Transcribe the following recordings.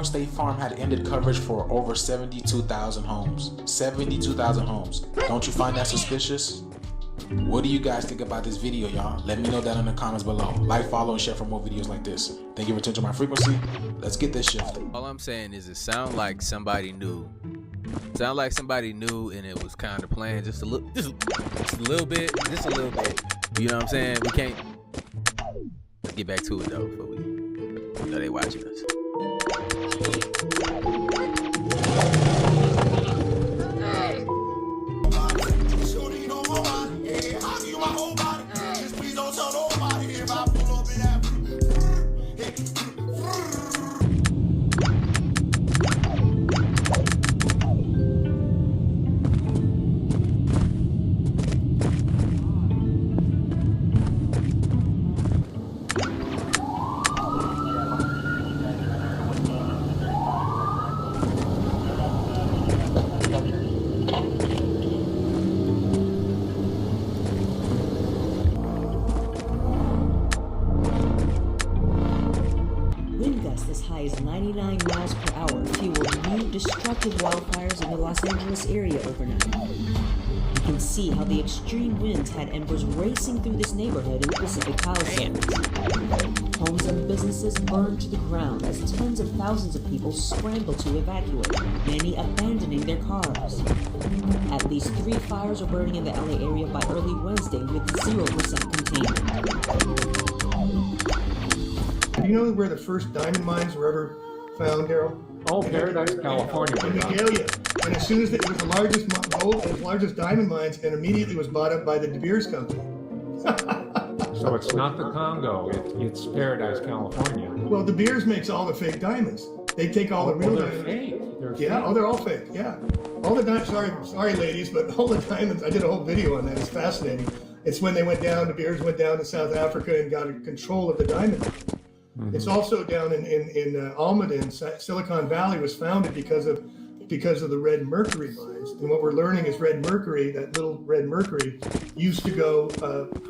State Farm had ended coverage for over 72,000 homes. 72,000 homes. Don't you find that suspicious? What do you guys think about this video, y'all? Let me know down in the comments below. Like, follow, and share for more videos like this. Thank you for tuning to my frequency. Let's get this shifted. All I'm saying is it sound like somebody knew. Sound like somebody knew, and it was kind of playing just a little bit. You know what I'm saying? We can't. Let's get back to it though, before we know they watching us. As high as 99 miles per hour fueled new destructive wildfires in the Los Angeles area overnight. You can see how the extreme winds had embers racing through this neighborhood in the Pacific Palisades. Homes and businesses burned to the ground as tens of thousands of people scrambled to evacuate, many abandoning their cars. At least 3 fires are burning in the LA area by early Wednesday with 0% containment. Do you know where the first diamond mines were ever found, Daryl? Oh, Paradise, California. In Magalia. And as soon as it was the largest diamond mines, and immediately was bought up by the De Beers company. So it's not the Congo, it's Paradise, California. Well, De Beers makes all the fake diamonds. They take all the real diamonds. Fake. They're Yeah, fake. oh, they're all fake, yeah. All the diamonds, sorry ladies, but all the diamonds, I did a whole video on that, it's fascinating. It's when they went down, De Beers went down to South Africa and got control of the diamond. It's also down in Almaden. Silicon Valley was founded because of the red mercury mines. And what we're learning is red mercury, that little red mercury, used to go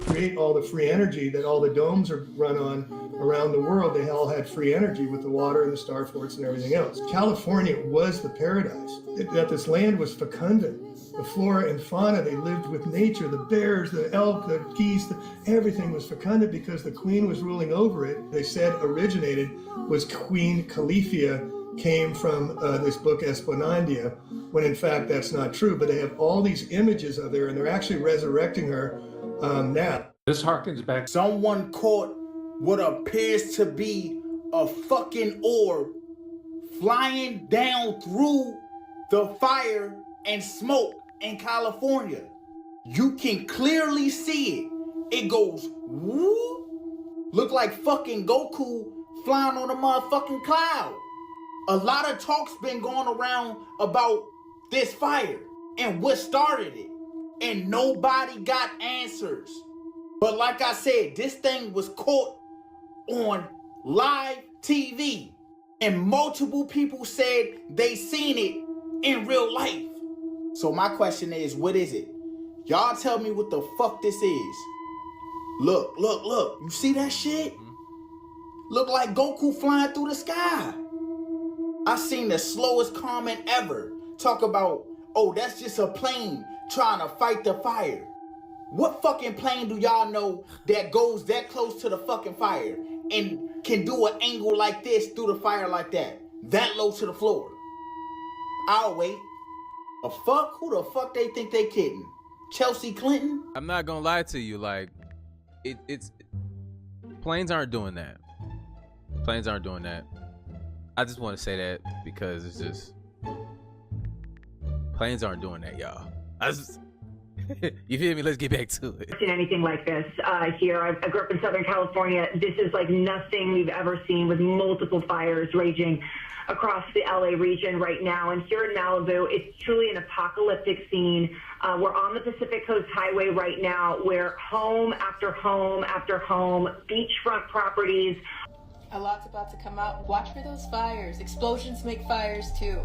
create all the free energy that all the domes are run on around the world. They all had free energy with the water and the star forts and everything else. California was the paradise. That this land was fecundant. The flora and fauna, they lived with nature, the bears, the elk, the geese, everything was fecundant because the queen was ruling over it. They said originated was Queen Califia, came from this book Esplanandia, when in fact that's not true, but they have all these images of her and they're actually resurrecting her now. This harkens back. Someone caught what appears to be a fucking orb flying down through the fire and smoke in California. You can clearly see it. It goes woo, look like fucking Goku flying on a motherfucking cloud. A lot of talk's been going around about this fire and what started it, and nobody got answers. But like I said, this thing was caught on live TV, and multiple people said they seen it in real life. So my question is, what is it? Y'all tell me what the fuck this is. Look, look, look. You see that shit? Look like Goku flying through the sky. I seen the slowest comment ever talk about, oh, that's just a plane trying to fight the fire. What fucking plane do y'all know that goes that close to the fucking fire and can do an angle like this through the fire like that low to the floor? I'll wait. A fuck? Who the fuck they think they kidding? Chelsea Clinton? I'm not gonna lie to you, like, it's planes aren't doing that. Planes aren't doing that. I just want to say that because it's just planes aren't doing that, y'all. You feel me? Let's get back to it. Seen anything like this here. I grew up in Southern California. This is like nothing we've ever seen, with multiple fires raging across the LA region right now. And here in Malibu, it's truly an apocalyptic scene. We're on the Pacific Coast Highway right now, where home after home after home, beachfront properties. A lot's about to come out. Watch for those fires. Explosions make fires too.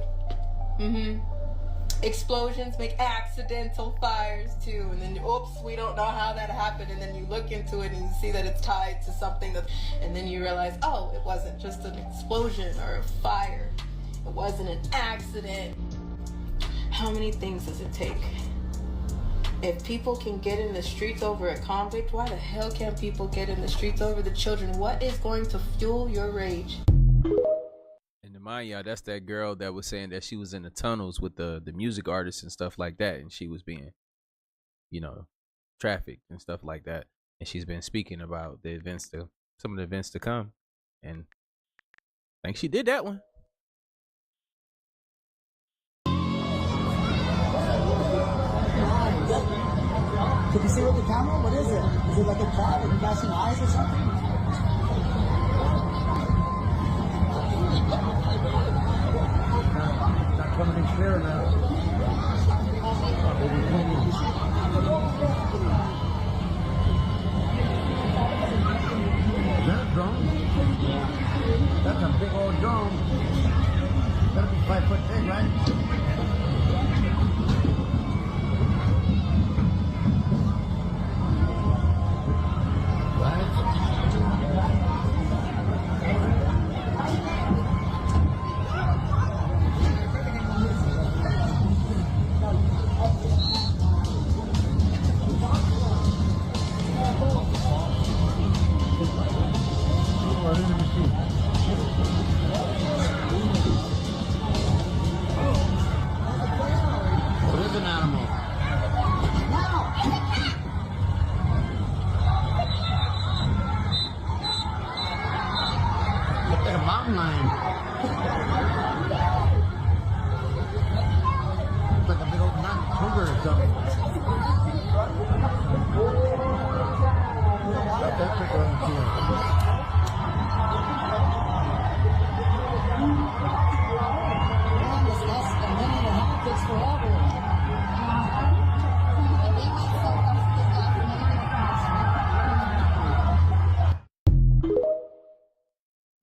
Explosions make accidental fires too, and then oops, we don't know how that happened, and then you look into it and you see that it's tied to something that, and then you realize, oh, it wasn't just an explosion or a fire, it wasn't an accident. How many things does it take? If people can get in the streets over a convict, why the hell can't people get in the streets over the children? What is going to fuel your rage? And to mind y'all, that's that girl that was saying that she was in the tunnels with the music artists and stuff like that, and she was being, you know, trafficked and stuff like that. And she's been speaking about the events some of the events to come, and I think she did that one. Can you see with the camera? What is it? Is it like a crowd? Have you got some eyes or something? Not coming in clear now. Is that a drone? Yeah. That's a big old drone. Gotta be 5 foot big, right?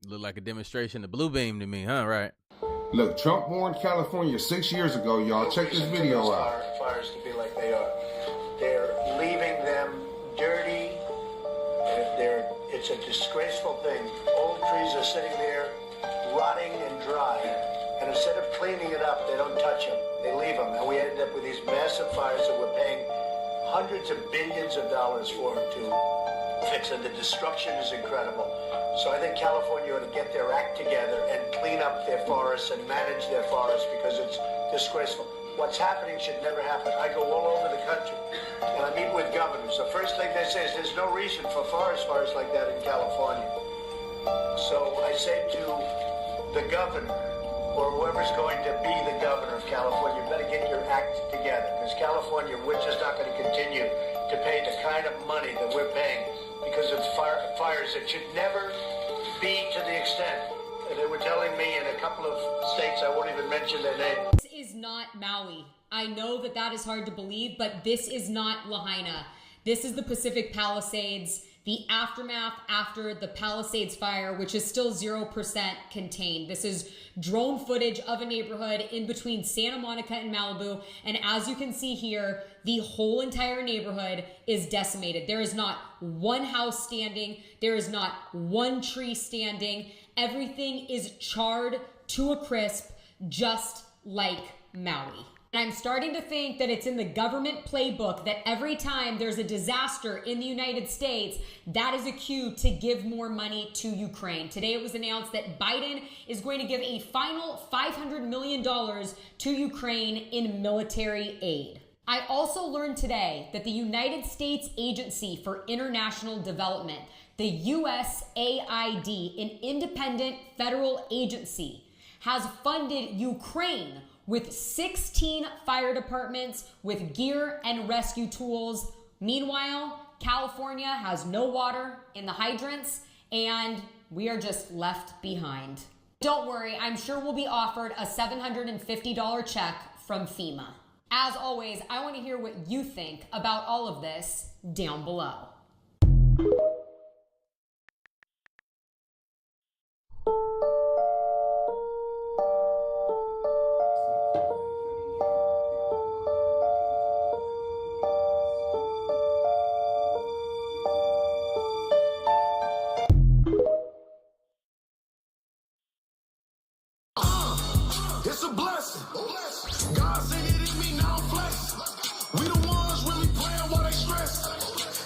Look like a demonstration of blue beam to me, huh? Right. Look, Trump warned California 6 years ago, y'all. Check this video out. Fires to be like they are. They're leaving them dirty. It's a disgraceful thing. Old trees are sitting there, rotting and dry. And instead of cleaning it up, they don't touch them. They leave them. And we end up with these massive fires that we're paying hundreds of billions of dollars for to fix. And the destruction is incredible. So I think California ought to get their act together and clean up their forests and manage their forests, because it's disgraceful. What's happening should never happen. I go all over the country and I meet with governors. The first thing they say is there's no reason for forest fires like that in California. So I say to the governor, or whoever's going to be the governor of California, you better get your act together, because California, we're just not going to continue to pay the kind of money that we're paying because of fires that should never be to the extent. They were telling me in a couple of states, I won't even mention their name. This is not Maui. I know that that is hard to believe, but this is not Lahaina. This is the Pacific Palisades, the aftermath after the Palisades fire, which is still 0% contained. This is drone footage of a neighborhood in between Santa Monica and Malibu. And as you can see here, the whole entire neighborhood is decimated. There is not one house standing. There is not one tree standing. Everything is charred to a crisp, just like Maui. And I'm starting to think that it's in the government playbook that every time there's a disaster in the United States, that is a cue to give more money to Ukraine. Today it was announced that Biden is going to give a final $500 million to Ukraine in military aid. I also learned today that the United States Agency for International Development The USAID, an independent federal agency, has funded Ukraine with 16 fire departments with gear and rescue tools. Meanwhile, California has no water in the hydrants, and we are just left behind. Don't worry, I'm sure we'll be offered a $750 check from FEMA. As always, I want to hear what you think about all of this down below. It's a blessing. God sent it in me, now I'm flexing. We the ones really playing while they stress.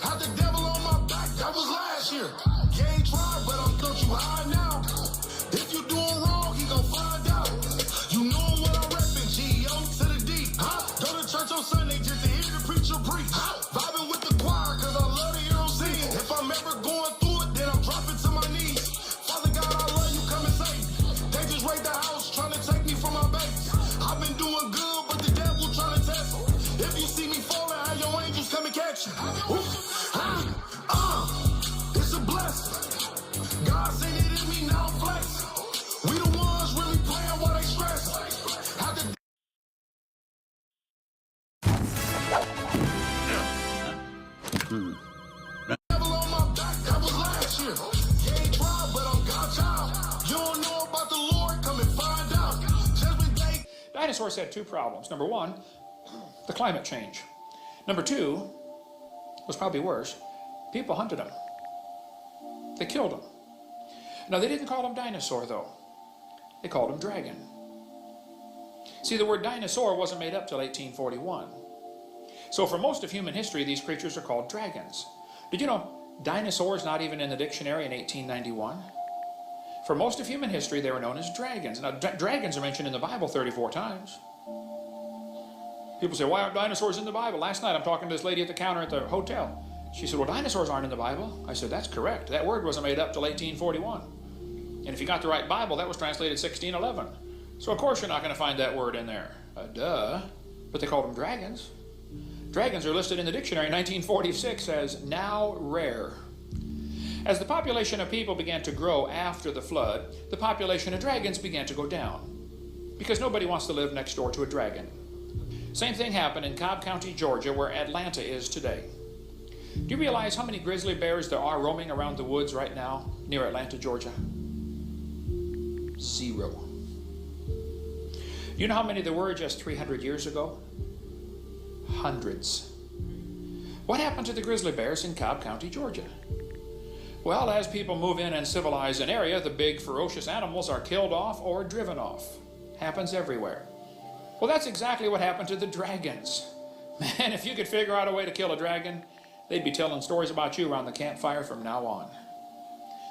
Had the devil on my back, that was last year. You ain't tried, but I'm don't you hide now. If you doing wrong, he gon' find out. You know what I'm reppin', G-O to the D. Go to church on Sunday just to hear the preacher preach. Vibing with the choir, cause I love to hear them sing. If I'm ever going through it, then I'm dropping to my knees. Father God, I love you, come and save me. They just raid the house, trying to take me from my base. I've been doing good, but the devil trying to test me. If you see me falling, have your angels come and catch you. It's a blessing. God sent it in me, now I'm flexing. We the ones really playing while they stress. Had the devil on my back, that was last year. You ain't tried, but I'm God's child. You don't know about the Lord, come and find out. Judgment Day. Dinosaurs had two problems. Number one, the climate change. Number two, was probably worse, people hunted them. They killed them. Now, they didn't call them dinosaur, though. They called them dragon. See, the word dinosaur wasn't made up till 1841. So for most of human history, these creatures are called dragons. Did you know dinosaurs not even in the dictionary in 1891? For most of human history, they were known as dragons. Now, dragons are mentioned in the Bible 34 times. People say, why aren't dinosaurs in the Bible? Last night, I'm talking to this lady at the counter at the hotel. She said, well, dinosaurs aren't in the Bible. I said, that's correct. That word wasn't made up till 1841. And if you got the right Bible, that was translated 1611. So, of course, you're not going to find that word in there. Duh. But they called them dragons. Dragons are listed in the dictionary in 1946 as now rare. As the population of people began to grow after the flood, the population of dragons began to go down. Because nobody wants to live next door to a dragon. Same thing happened in Cobb County, Georgia, where Atlanta is today. Do you realize how many grizzly bears there are roaming around the woods right now near Atlanta, Georgia? 0. You know how many there were just 300 years ago? Hundreds. What happened to the grizzly bears in Cobb County, Georgia? Well, as people move in and civilize an area, the big ferocious animals are killed off or driven off. Happens everywhere. Well, that's exactly what happened to the dragons. Man, if you could figure out a way to kill a dragon, they'd be telling stories about you around the campfire from now on.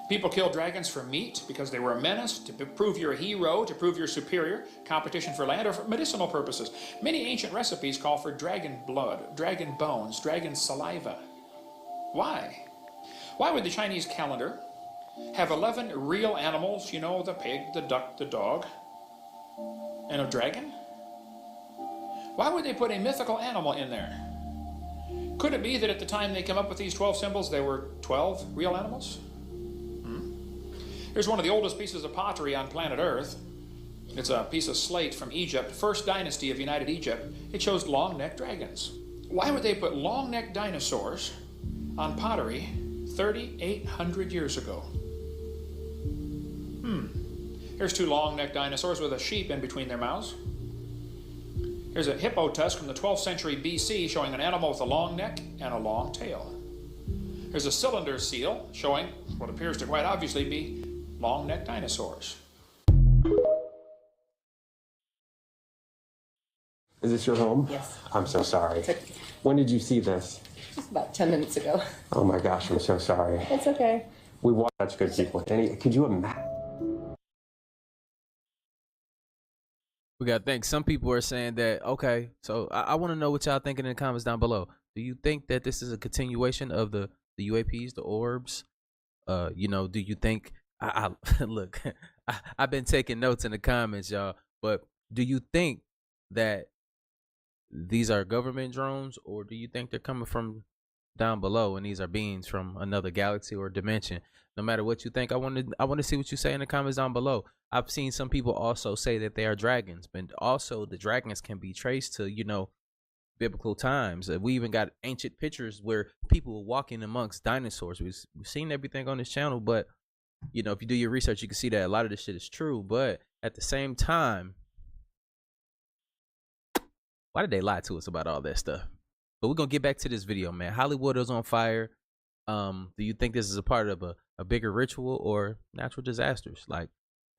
People kill dragons for meat because they were a menace, to prove you're a hero, to prove you're superior, competition for land, or for medicinal purposes. Many ancient recipes call for dragon blood, dragon bones, dragon saliva. Why? Why would the Chinese calendar have 11 real animals, you know, the pig, the duck, the dog, and a dragon? Why would they put a mythical animal in there? Could it be that at the time they came up with these 12 symbols, there were 12 real animals? Here's one of the oldest pieces of pottery on planet Earth. It's a piece of slate from Egypt, first dynasty of United Egypt. It shows long-necked dragons. Why would they put long-necked dinosaurs on pottery 3,800 years ago? Here's two long-necked dinosaurs with a sheep in between their mouths. Here's a hippo tusk from the 12th century BC showing an animal with a long neck and a long tail. Here's a cylinder seal showing what appears to quite obviously be long-necked dinosaurs. Is this your home? Yes. I'm so sorry. When did you see this? Just about 10 minutes ago. Oh my gosh, I'm so sorry. It's okay. We want such good people. Could you imagine? We got to think. Some people are saying that, okay, so I want to know what y'all thinking in the comments down below. Do you think that this is a continuation of the UAPs, the orbs, You know, do you think I look, I've been taking notes in the comments, y'all, but do you think that these are government drones, or do you think they're coming from down below and these are beings from another galaxy or dimension? No matter what you think, I want to see what you say in the comments down below. I've seen some people also say that they are dragons, but also the dragons can be traced to, you know, biblical times. We even got ancient pictures where people were walking amongst dinosaurs. We've seen everything on this channel, but you know, if you do your research, you can see that a lot of this shit is true. But at the same time, why did they lie to us about all that stuff? But we're gonna get back to this video, man. Hollywood is on fire. Do you think this is a part of a bigger ritual or natural disasters? Like,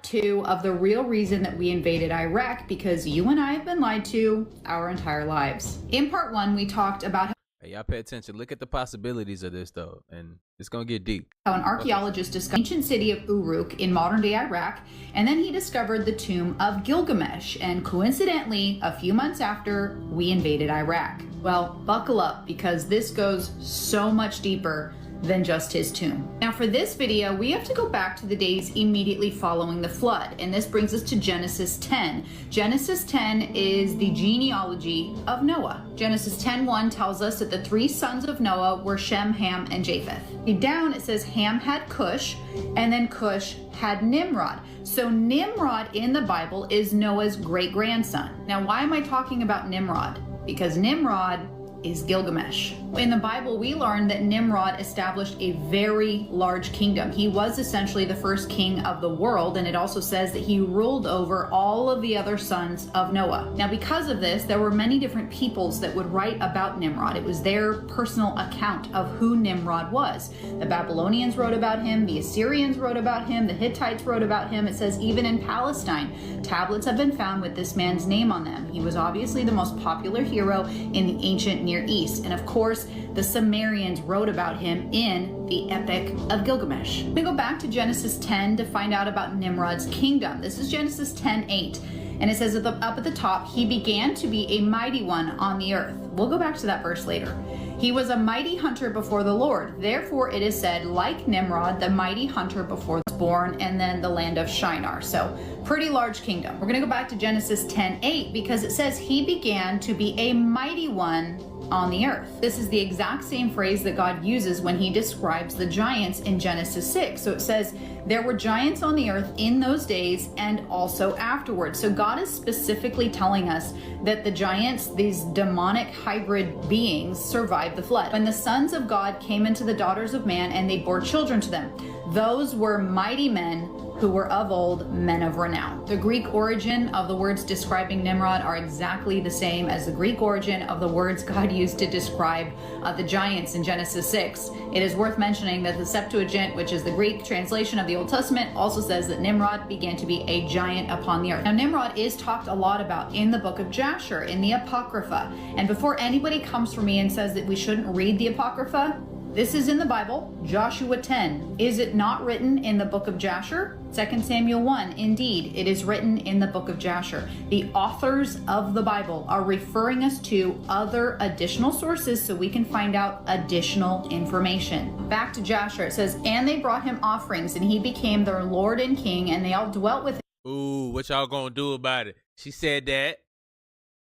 two of the real reason that we invaded Iraq, because you and I have been lied to our entire lives. In part one, we talked about hey, y'all pay attention. Look at the possibilities of this though, and it's gonna get deep. how an archaeologist discovered the ancient city of Uruk in modern-day Iraq, and then he discovered the tomb of Gilgamesh, and coincidentally, a few months after, we invaded Iraq. Well, buckle up, because this goes so much deeper than just his tomb. Now for this video, we have to go back to the days immediately following the flood, and this brings us to Genesis 10. Genesis 10 is the genealogy of Noah. Genesis 10:1 tells us that the three sons of Noah were Shem, Ham, and Japheth. Down it says Ham had Cush, and then Cush had Nimrod. So Nimrod in the Bible is Noah's great-grandson. Now why am I talking about Nimrod? Because Nimrod is Gilgamesh. In the Bible, we learn that Nimrod established a very large kingdom. He was essentially the first king of the world, and it also says that he ruled over all of the other sons of Noah. Now, because of this, there were many different peoples that would write about Nimrod. It was their personal account of who Nimrod was. The Babylonians wrote about him, the Assyrians wrote about him, the Hittites wrote about him. It says even in Palestine, tablets have been found with this man's name on them. He was obviously the most popular hero in the ancient Near East. And of course, the Sumerians wrote about him in the Epic of Gilgamesh. We go back to Genesis 10 to find out about Nimrod's kingdom. This is Genesis 10:8. And it says up at the top, he began to be a mighty one on the earth. We'll go back to that verse later. He was a mighty hunter before the Lord. Therefore it is said, like Nimrod, the mighty hunter before was born, and then the land of Shinar. So pretty large kingdom. We're going to go back to Genesis 10:8 because it says he began to be a mighty one on the earth. This is the exact same phrase that God uses when he describes the giants in Genesis 6. So it says, there were giants on the earth in those days and also afterwards. So God is specifically telling us that the giants, these demonic hybrid beings, survived the flood. When the sons of God came into the daughters of man and they bore children to them, those were mighty men who were of old, men of renown. The Greek origin of the words describing Nimrod are exactly the same as the Greek origin of the words God used to describe the giants in Genesis 6. It is worth mentioning that the Septuagint, which is the Greek translation of the Old Testament, also says that Nimrod began to be a giant upon the earth. Now Nimrod is talked a lot about in the book of Jasher, in the Apocrypha. And before anybody comes for me and says that we shouldn't read the Apocrypha, this is in the Bible, Joshua 10. Is it not written in the book of Jasher? 2 Samuel 1. Indeed, it is written in the book of Jasher. The authors of the Bible are referring us to other additional sources so we can find out additional information. Back to Jasher, it says, and they brought him offerings, and he became their Lord and King, and they all dwelt with ooh, what y'all gonna do about it? She said that.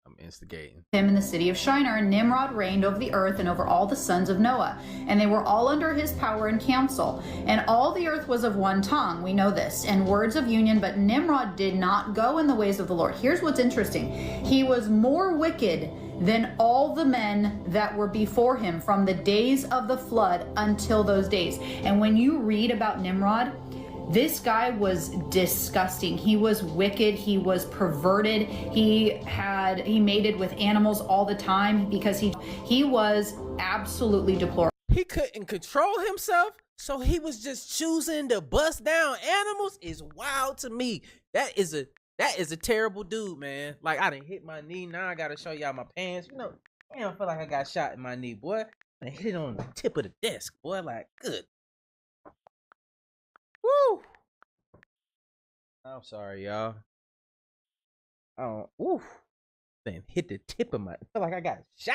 I'm instigating him in the city of Shinar, and Nimrod reigned over the earth and over all the sons of Noah, and they were all under his power and counsel. And all the earth was of one tongue, we know this, and words of union, but Nimrod did not go in the ways of the Lord. Here's what's interesting. He was more wicked than all the men that were before him from the days of the flood until those days. And when you read about Nimrod, this guy was disgusting. He was wicked. He was perverted. He mated with animals all the time because he was absolutely deplorable. He couldn't control himself, so he was just choosing to bust down animals. Is wild to me. That is a terrible dude, man. Like, I done hit my knee. Now I gotta show y'all my pants. You know, I don't feel like I got shot in my knee, boy. I hit it on the tip of the desk, boy. Like, good. Woo! I'm sorry, y'all. Oof. Then hit the tip of my. I feel like I got shot.